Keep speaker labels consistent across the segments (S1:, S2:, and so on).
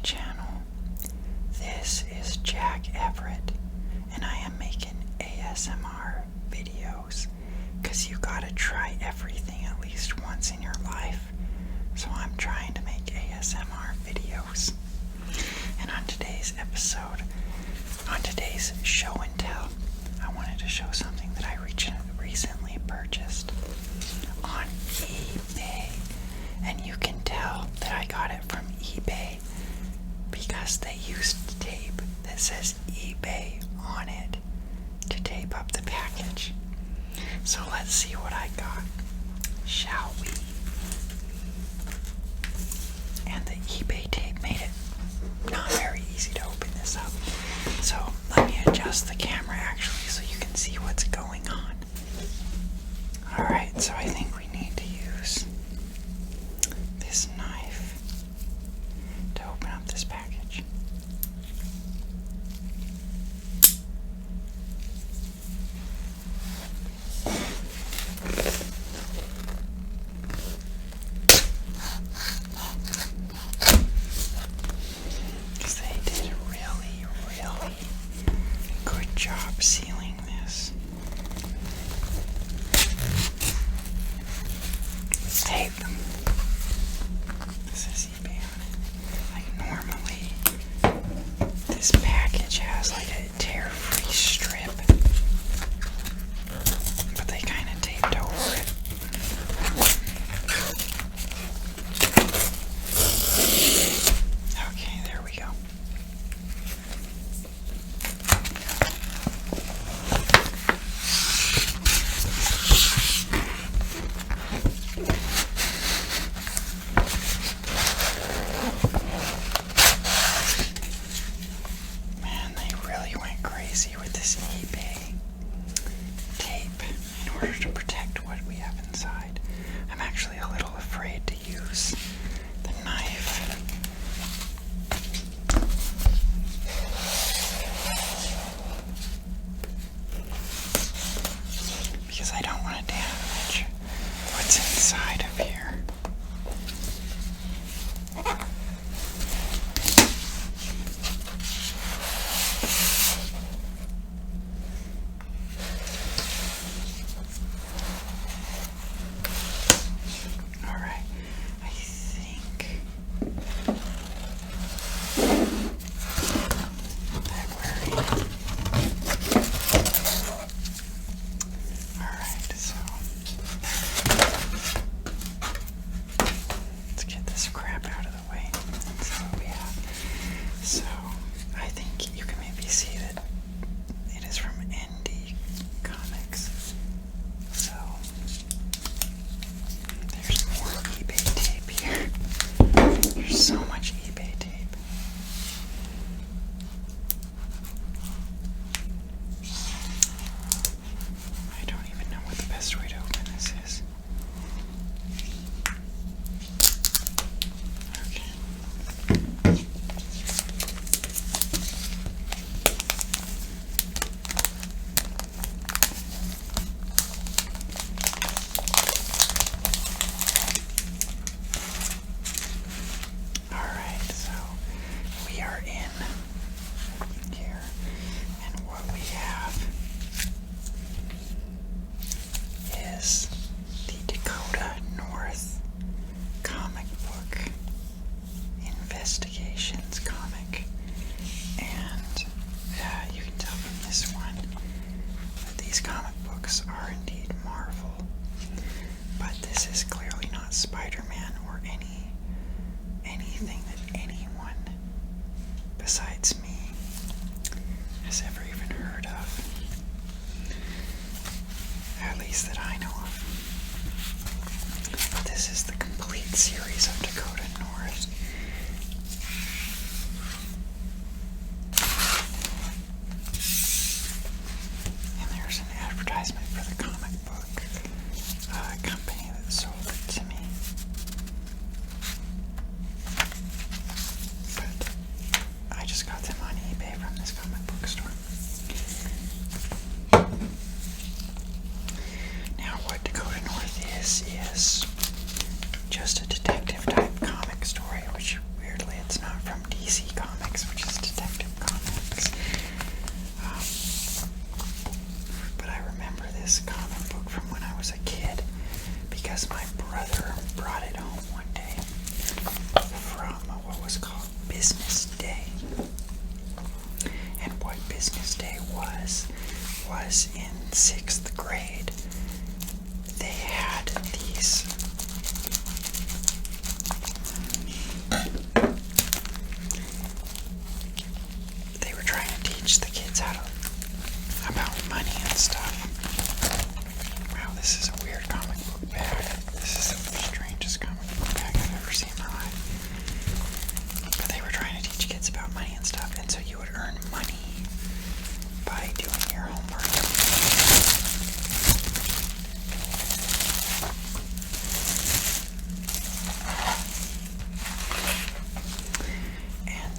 S1: channel. This is Jack Everett, and I am making ASMR videos, because you gotta try everything at least once in your life. So I'm trying to make ASMR videos. And on today's episode, on today's show and tell, I wanted to show something that I recently purchased on eBay. And you can tell that I got it from eBay because they used tape that says eBay on it to tape up the package. So let's see what I got, shall we? And the eBay tape made it not very easy to open this up. So let me adjust the camera actually so you can see what's going on. Alright, so I think we need to use this knife to open up this package. Because they did a really, really good job sealing this. Tape. This is eBay on it. Like normally, this package has like a tear-free strip, but they kind of taped over it. Okay, there we go. Man, they really went crazy with this eBay tape in order to protect what we have inside. I'm actually a little afraid to use the knife. Because I don't want to damage what's inside of here. Alright, I think that we're in. Alright, so let's get this crap out of the way and see what we have. So, I think you can maybe see that it is from ND Comics. So, there's more eBay tape here. There's so much eBay tape. I don't even know what the best way to open this is. Okay. Alright, so we are in here, and what we have is the Dakota North comic book, Investigations comic, and you can tell from this one that these comic books are indeed Marvel, but this is clearly not Spider-Man or anything that anyone besides me has ever even heard of, at least that I know of. But this is the complete series of Dakota North.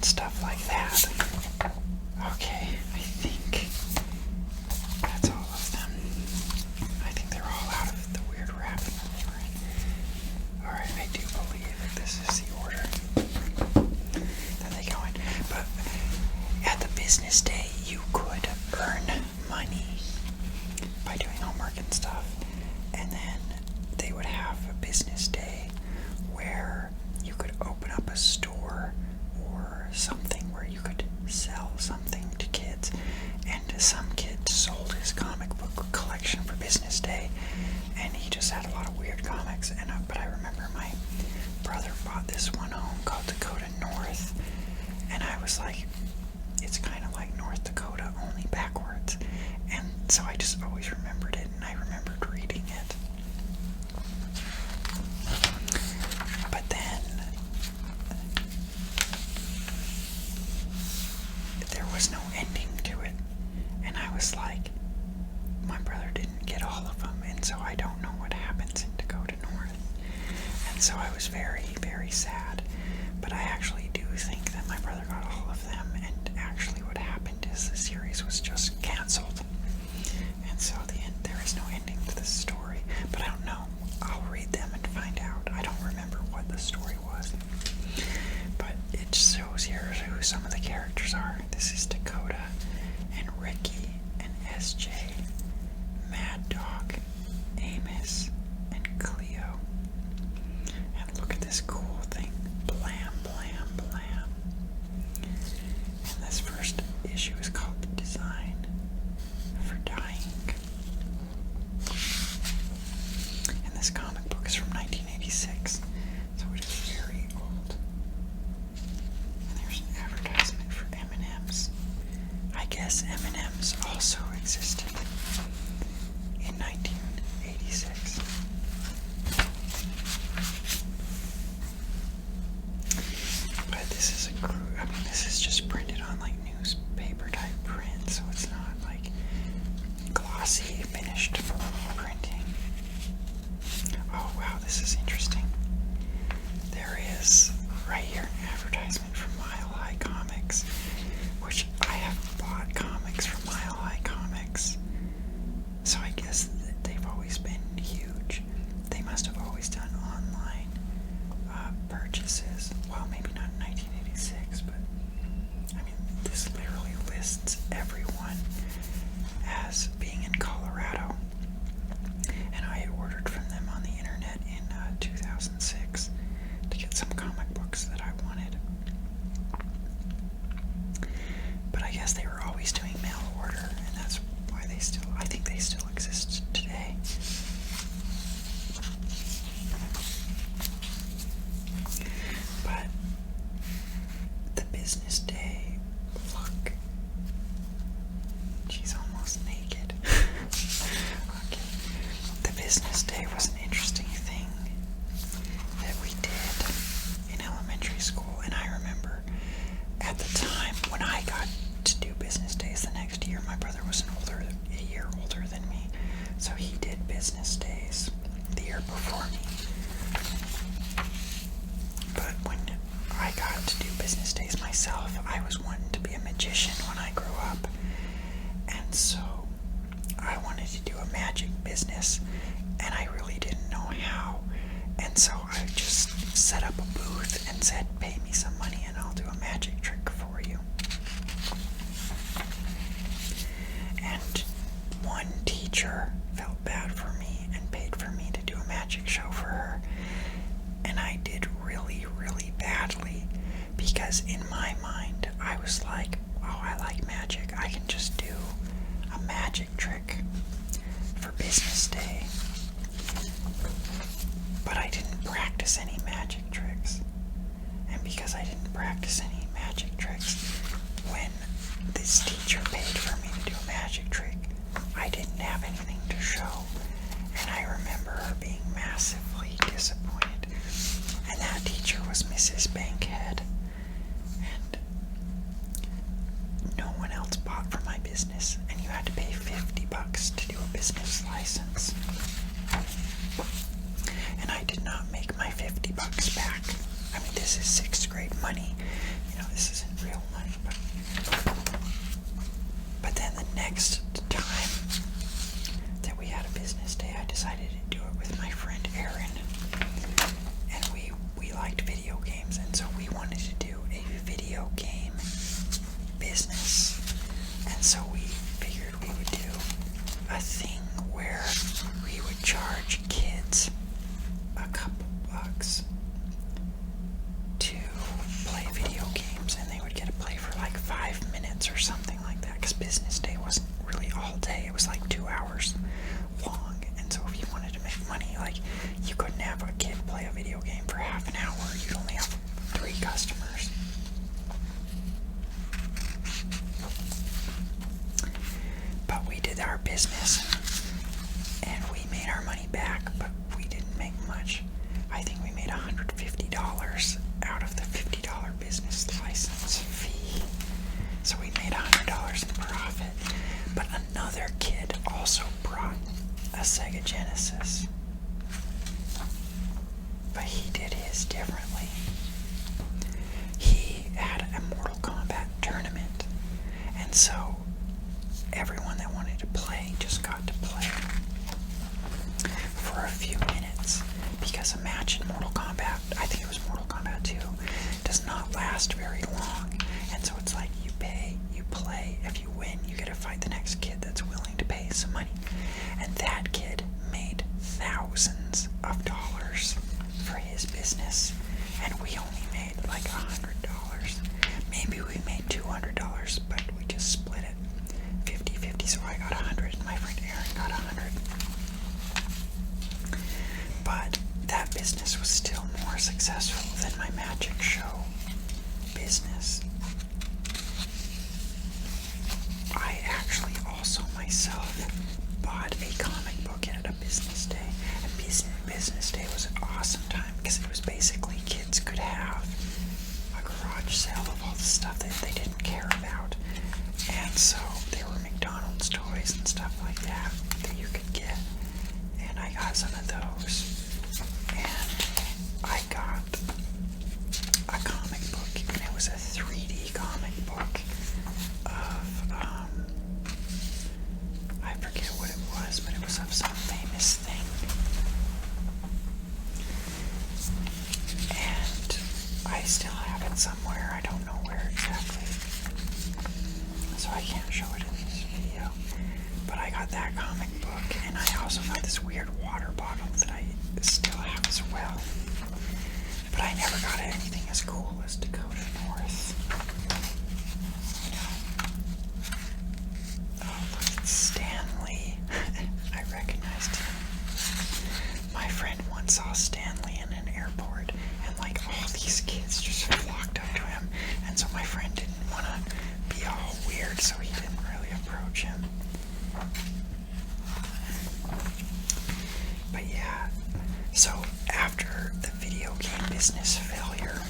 S1: stuff like that. Okay, I think that's all of them. I think they're all out of the weird wrapping that they were in. Alright, I do believe that this is the order that they go in. But at the business day, you could earn money by doing homework and stuff. And then they would have a business day where you could open up a store or something where you could sell something to kids. And some kid sold his comic book collection for business day, and he just had a lot of weird comics. But I remember my brother bought this one home called Dakota North, and I was like, it's kind of like North Dakota, only backwards. And so I just always remembered it, and I remembered reading it. But then there was no ending to it, and I was like, my brother didn't get all of them, and so I don't know what happens in Dakota North. And so I was very, very sad. But I actually do think that my brother got all of them, and actually what happened is the series was just canceled. And so there is no ending to this story. But I don't know. I'll read them and find out. I don't remember what the story was. But it shows here who some of the characters are. This is Dakota and Ricky and SJ, Mad Dog, Amos, and Cleo. And look at this cool thing. Blam, blam, blam. And this first issue is called Design for Dying. And this comic book is from 1986, so it is very old. And there's an advertisement for M&M's. I guess M&M's also existed in 1986. But this is this is just printed on like newspaper type print, so it's not like glossy finished printing. Oh wow, this is interesting. There is right here an advertisement for Mile High Comics, which I have bought comics from Mile High Comics. So I guess that they've always been huge. They must have always done online purchases. Well, maybe not in 1986, but I mean, this literally lists everyone as being in Colorado. And I had ordered from them on the internet in 2006 to get some comic books that I wanted. But I guess they were always doing mail order, and that's why I think they still exist today. But the business day, look, she's almost naked. Okay. The business day was an interesting thing that we did in elementary school, and I remember at the time when I got to do business days the next year, my brother was a year older than me, so he did business days the year before me. But when I got to do business days myself, I was wanting to be a magician when I grew up, and so I wanted to do a magic business, and I really didn't know how, and so I just set up a booth and said, pay me some money and I'll do a magic trick for you. And one teacher felt bad for me and paid for me to do a magic show for her, and I did really, really badly, because in my mind I was like, oh, I like magic, I can just do a magic trick for business day. But I didn't practice any magic tricks, and because I didn't practice any magic tricks, when this teacher paid for me to do a magic trick, I didn't have anything to show, and I remember her being massively disappointed. And that teacher was Mrs. Bankhead, and no one else bought from my business, and you had to pay $50 to do a business license. And I did not make my $50 back. I mean, this is 6th grade money. You know, this isn't next time that we had a business day, I decided to do it with my friend Aaron. And we liked video games, and so we wanted to do a video game business. And so we figured we would do a thing where we would charge kids a couple bucks to play video games, and they would get to play for like 5 minutes or something like that, because business day wasn't really all day, it was like 2 hours long. And so if you wanted to make money, like, you couldn't have a kid play a video game for half an hour, you'd only have 3 customers. But we did our business, and we made our money back, but we didn't make much. I think we made $150 out of the $50 business license fee. So we made $100 in profit. But another kid also brought a Sega Genesis. But he did his differently. He had a Mortal Kombat tournament. And so everyone that wanted to play just got to play for a few minutes, because a match in Mortal Kombat, I think it was Mortal Kombat 2, does not last very long. And so it's like, you pay, you play, if you win, you get to fight the next kid that's willing to pay some money. And that kid made thousands of dollars for his business, and we only made like $100. Maybe we made $200, but we just split it 50-50, so I got 100 and my friend Aaron got 100. But that business was still more successful than my magic show business. I actually also myself bought a comic book at a business day. And business day was an awesome time, because it was basically kids could have a garage sale of all the stuff that they didn't care about. And so there were McDonald's toys and stuff like that that you could get. And I got some of those. And I got a comic book, and it was a 3D comic book of, I forget what it was, but it was of some famous thing. And I still have it somewhere, I don't know where exactly, so I can't show it in this video. But I got that comic book, and I also got this weird water bottle that I still have as well. But I never got anything as cool as Dakota North. Oh, look, it's Stanley. I recognized him. My friend once saw Stanley in an airport, and like all these kids just flocked up to him. And so my friend didn't want to be all weird, so he didn't really approach him. But yeah, so after the video game business failure,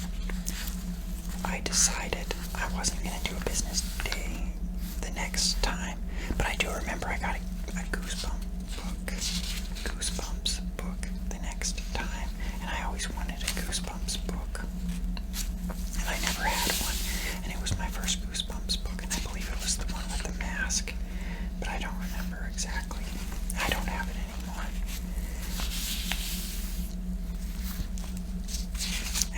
S1: I decided I wasn't going to do a business day the next time. But I do remember I got a Goosebumps book the next time, and I always wanted a Goosebumps book, and I never had one, and it was my first Goosebumps book, and I believe it was the one with the mask, but I don't remember exactly. I don't have it anymore.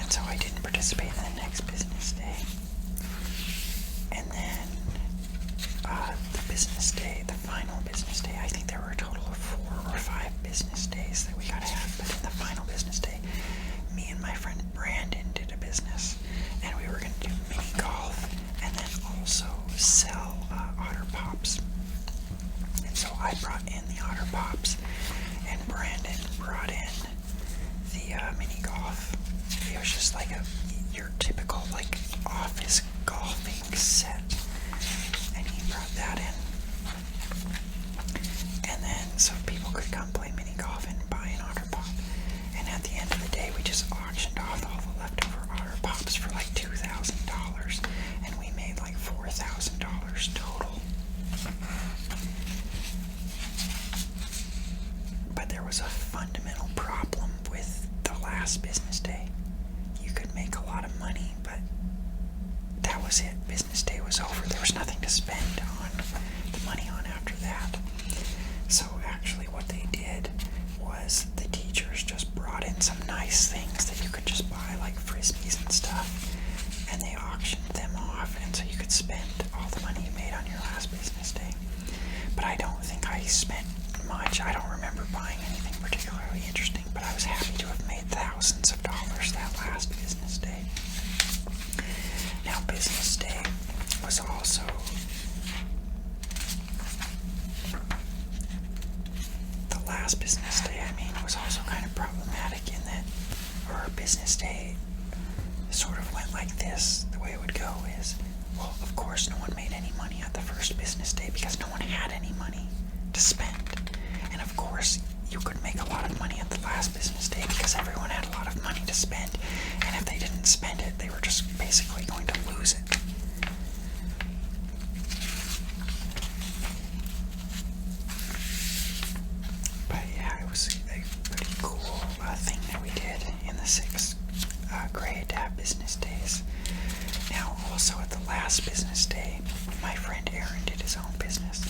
S1: And so I didn't participate in the next business day. And then the business day, the final business day, I think there were a total of 4 or 5 business days that we got to have. But in the final business day, me and my friend Brandon did a business, and we were going to do mini golf and then also sell Otter Pops. And so I brought in the Otter Pops, and Brandon brought in the mini golf. It was just like your typical like office golfing set, and he brought that in. And then so people could come play mini golf and buy an Otter Pop. And at the end of the day, we just auctioned off all the leftover Otter Pops for like $2,000, and we made like $4,000 total. But there was a fundamental problem with the last business day. You could make a lot of money, but that was it. Business day was over. There was nothing to spend on the money on that. So actually what they did was the teachers just brought in some nice things that you could just buy, like frisbees and stuff, and they auctioned them off, and so you could spend all the money you made on your last business day. But I don't think I spent much. I don't remember buying anything particularly interesting, but I was happy to have made thousands of dollars that last business day. Now, business day was also the last business day, was also kind of problematic in that our business day sort of went like this. The way it would go is, well, of course no one made any money at the first business day because no one had any money to spend. And of course you could make a lot of money at the last business day because everyone had a lot of money to spend, and if they didn't spend it, they were just basically going to lose it. But yeah, it was a pretty cool thing that we did in the 6th grade to have business days. Now, also at the last business day, my friend Aaron did his own business.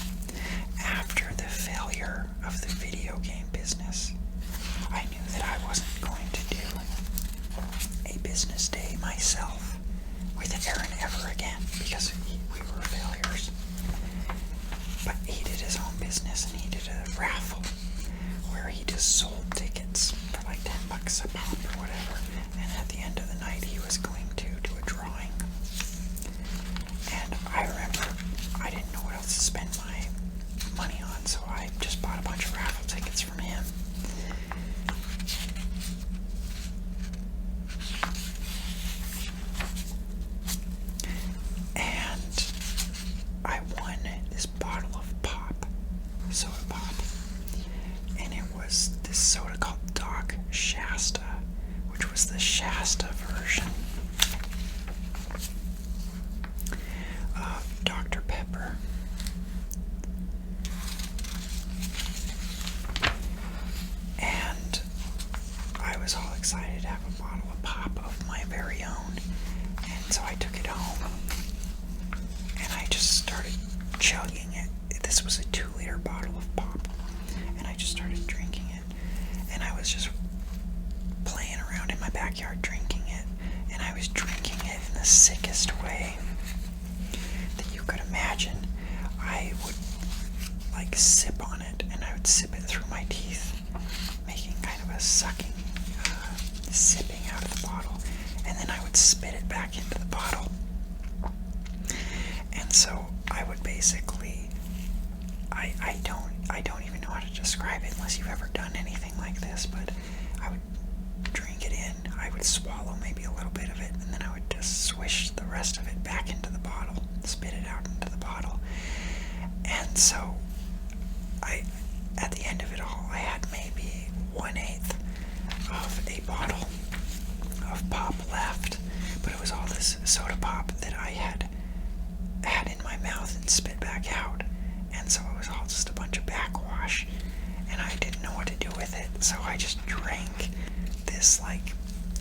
S1: After the failure of the video game business, I knew that I wasn't going to do a business day myself with Aaron ever again because we were failures. But he did his own business, and he did a raffle where he just sold tickets for like $10 a pop or whatever, and at the end of the night he was going to do a drawing. And I remember I didn't know what else to spend my money on, so I just bought a bunch of raffle tickets from him. And I won this bottle of soda pop, and it was this soda called Doc Shasta, which was the Shasta version of Dr. Pepper. And I was all excited to have a bottle of pop of my very own, and so I took it home and I just started chugging it. This was a 2-liter bottle of pop, and I just started drinking it, and I was just playing around in my backyard drinking it, and I was drinking it in the sickest way that you could imagine. I would like sip on it, and I would sip it through my teeth, making kind of a sucking, sipping out of the bottle, and then I would spit it back into the bottle. And so I would basically, I don't even know how to describe it unless you've ever done anything like this, but I would drink it in, I would swallow maybe a little bit of it, and then I would just swish the rest of it back into the bottle, spit it out into the bottle. And so at the end of it all, I had maybe 1/8 of a bottle of pop left, but it was all this soda pop that I had in my mouth and spit back out, and so it was all just a bunch of backwash, and I didn't know what to do with it, so I just drank this, like,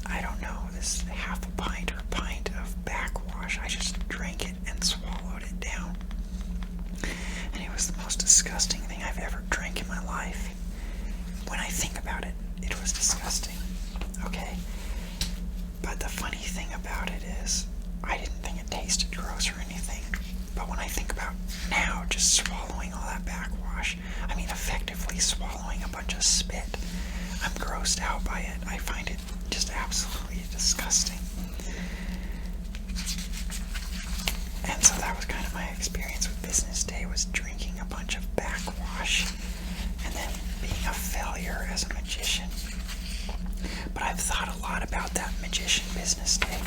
S1: I don't know, this half a pint or a pint of backwash. I just drank it and swallowed it down, and it was the most disgusting thing I've ever drank in my life. When I think about it, it was disgusting, okay? But the funny thing about it is, I didn't think it tasted gross or anything, but when I think about now just swallowing all that backwash, effectively swallowing a bunch of spit, I'm grossed out by it. I find it just absolutely disgusting. And so that was kind of my experience with business day, was drinking a bunch of backwash and then being a failure as a magician. But I've thought a lot about that magician business day.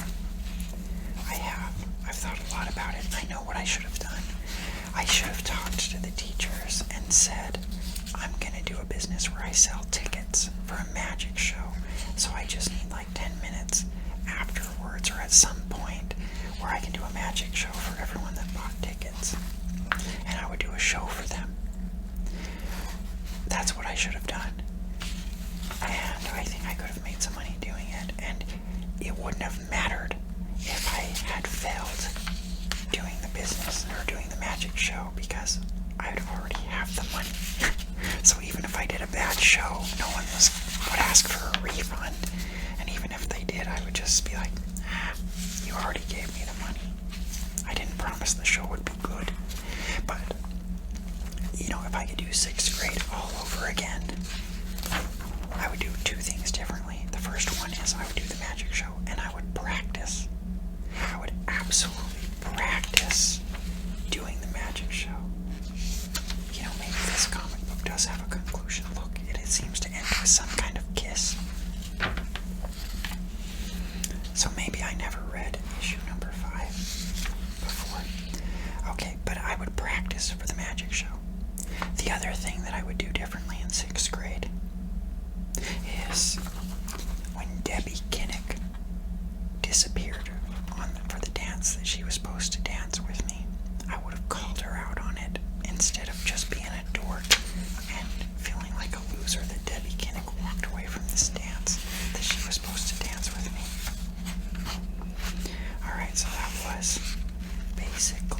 S1: I've thought a lot about it. I know what I should have done. I should have talked to the teachers and said, I'm going to do a business where I sell tickets for a magic show. So I just need like 10 minutes afterwards or at some point where I can do a magic show for everyone that bought tickets. And I would do a show for them. That's what I should have done. And I think I could have made some money doing it. And it wouldn't have mattered if I had failed doing the business or doing the magic show, because I would already have the money. So even if I did a bad show, no one would ask for a refund. And even if they did, I would just be like, you already gave me the money. I didn't promise the show would be good. But, if I could do 6th grade all over again, I would do 2 things differently. The first one is I would do the magic show, and I would practice. I would absolutely practice doing the magic show. Maybe this comic book does have a conclusion. Look, it seems to end with some kind of kiss. So maybe I never read issue number 5 before. Okay, but I would practice for the magic show. The other thing that I would do differently in 6th grade is when Debbie Kinnick disappeared for the dance that she was supposed to dance with me, I would have called her out on it instead of just being a dork and feeling like a loser that Debbie Kinnick walked away from this dance that she was supposed to dance with me. Alright, so that was basically